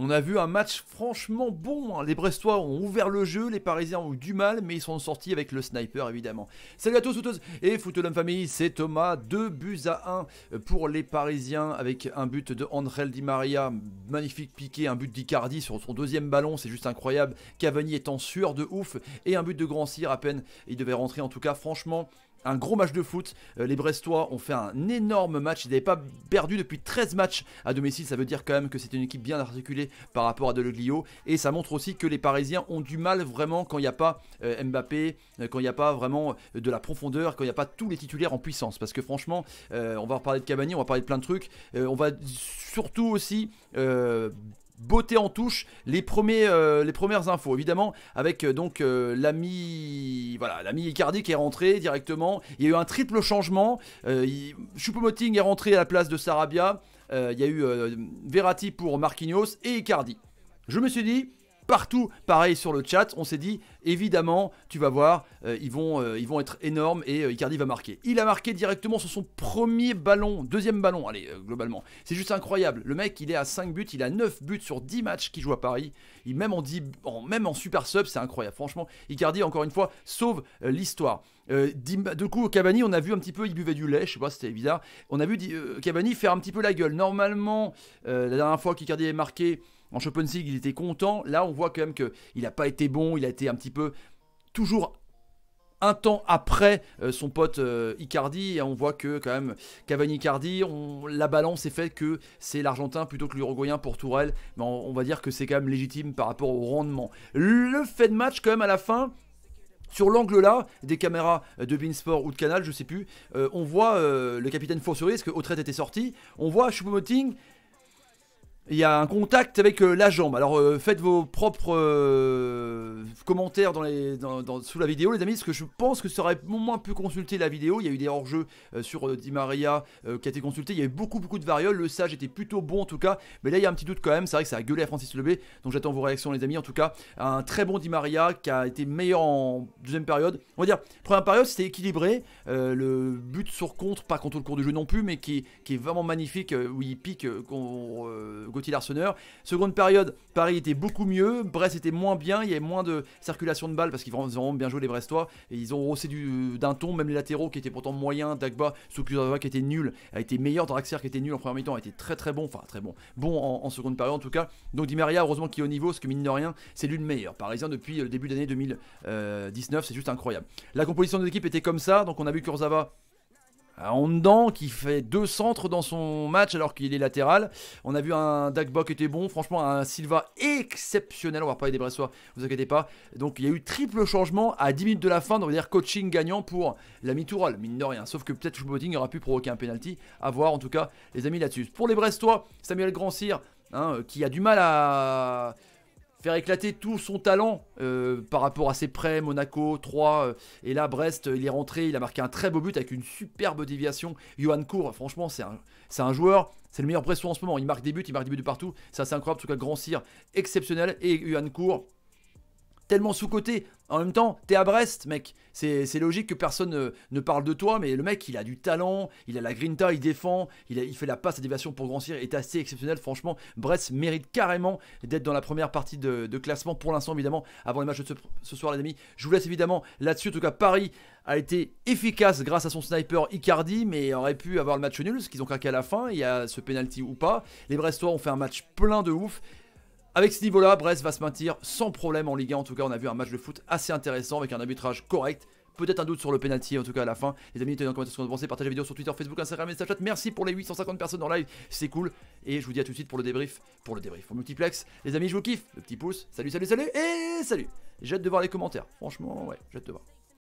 On a vu un match franchement bon, hein. Les Brestois ont ouvert le jeu, les Parisiens ont eu du mal, mais ils sont sortis avec le sniper évidemment. Salut à tous, footeuses et footeux famille, c'est Thomas, 2-1 pour les Parisiens avec un but de Angel Di Maria, magnifique piqué, un but d'Icardi sur son deuxième ballon, c'est juste incroyable. Cavani est en sueur de ouf et un but de Grand Cyr à peine, il devait rentrer en tout cas, franchement. Un gros match de foot, les Brestois ont fait un énorme match, ils n'avaient pas perdu depuis 13 matchs à domicile, ça veut dire quand même que c'est une équipe bien articulée par rapport à Deloglio, et ça montre aussi que les Parisiens ont du mal vraiment quand il n'y a pas Mbappé, quand il n'y a pas vraiment de la profondeur, quand il n'y a pas tous les titulaires en puissance, parce que franchement, on va reparler de Cavani, on va parler de plein de trucs, on va surtout aussi... beauté en touche, les premières infos évidemment avec donc l'ami Icardi qui est rentré directement. Il y a eu un triple changement, Choupo-Moting est rentré à la place de Sarabia, il y a eu Verratti pour Marquinhos et Icardi. Je me suis dit partout, pareil sur le chat, on s'est dit évidemment, tu vas voir, ils vont être énormes et Icardi va marquer. Il a marqué directement sur son premier ballon, deuxième ballon, allez, globalement. C'est juste incroyable. Le mec, il est à 5 buts, il a 9 buts sur 10 matchs qu'il joue à Paris. Même en super sub, c'est incroyable. Franchement, Icardi, encore une fois, sauve l'histoire. Du coup, Cavani, on a vu un petit peu, il buvait du lait, je sais pas, c'était bizarre. On a vu Cavani faire un petit peu la gueule. Normalement, la dernière fois qu'Icardi avait marqué, en Champions League, il était content. Là, on voit quand même qu'il n'a pas été bon. Il a été un petit peu toujours un temps après son pote Icardi. Et on voit que quand même Cavani-Icardi, la balance est faite que c'est l'Argentin plutôt que l'Uruguayen pour Tourelle. Mais on va dire que c'est quand même légitime par rapport au rendement. Le fait de match quand même à la fin... Sur l'angle là, des caméras de Beansport ou de Canal, je sais plus, on voit le capitaine Fossery, parce que Autrette était sorti. On voit Choupo-Moting. Il y a un contact avec la jambe. Alors faites vos propres commentaires sous la vidéo les amis, parce que je pense que ça aurait moins pu consulter la vidéo. Il y a eu des hors-jeux sur Di Maria qui a été consulté. Il y a eu beaucoup de varioles. Le sage était plutôt bon en tout cas. Mais là il y a un petit doute quand même. C'est vrai que ça a gueulé à Francis Lebé. Donc j'attends vos réactions les amis. En tout cas, un très bon Di Maria qui a été meilleur en deuxième période. On va dire, première période c'était équilibré. Le but sur contre, pas contre le cours du jeu non plus, mais qui est vraiment magnifique. Où il pique Gauthier Larsonneur. Seconde période, Paris était beaucoup mieux, Brest était moins bien, il y avait moins de circulation de balles parce qu'ils ont vraiment bien joué les Brestois et ils ont haussé d'un ton, même les latéraux qui étaient pourtant moyens, Dagba, Soukuzawa qui était nul, a été meilleur, Draxler qui était nul en première mi-temps, a été très bon, enfin très bon, en seconde période en tout cas. Donc Di Maria heureusement qu'il est au niveau, parce que mine de rien, c'est lui le meilleur parisien depuis le début d'année 2019, c'est juste incroyable. La composition de l'équipe était comme ça, donc on a vu Kurzawa en dedans qui fait 2 centres dans son match alors qu'il est latéral. On a vu un Dagba qui était bon, franchement un Silva exceptionnel, on va parler des Bressois, vous inquiétez pas. Donc il y a eu triple changement à 10 minutes de la fin, donc on va dire coaching gagnant pour l'ami Tourelle, mine de rien. Sauf que peut-être Choupo-Moting aura pu provoquer un penalty, à voir en tout cas les amis là-dessus. Pour les Brestois, Samuel Grand Cyr, qui a du mal à faire éclater tout son talent par rapport à ses prêts, Monaco, 3, et là Brest, il est rentré, il a marqué un très beau but avec une superbe déviation. Johan Cour, franchement c'est un joueur, c'est le meilleur Brestois en ce moment, il marque des buts de partout, c'est assez incroyable, en tout cas Grand Cyr, exceptionnel, et Johan Cour, tellement sous-coté. En même temps, t'es à Brest, mec. C'est logique que personne ne parle de toi, mais le mec, il a du talent, il a la grinta, il défend, il fait la passe à déviation pour Grand Cyr, est assez exceptionnel. Franchement, Brest mérite carrément d'être dans la première partie de classement pour l'instant, évidemment, avant les matchs de ce soir, les amis. Je vous laisse évidemment là-dessus. En tout cas, Paris a été efficace grâce à son sniper Icardi, mais aurait pu avoir le match nul, parce qu'ils ont craqué à la fin. Il y a ce penalty ou pas. Les Brestois ont fait un match plein de ouf. Avec ce niveau-là, Brest va se maintenir sans problème en Ligue 1. En tout cas, on a vu un match de foot assez intéressant avec un arbitrage correct. Peut-être un doute sur le penalty en tout cas à la fin. Les amis, mettez dans les commentaires ce que vous en pensez. Partagez la vidéo sur Twitter, Facebook, Instagram et Snapchat. Merci pour les 850 personnes en live, c'est cool. Et je vous dis à tout de suite pour le débrief. Au multiplex. Les amis, je vous kiffe. Le petit pouce. Salut. Et salut. J'ai hâte de voir les commentaires. Franchement, ouais, j'ai hâte de voir.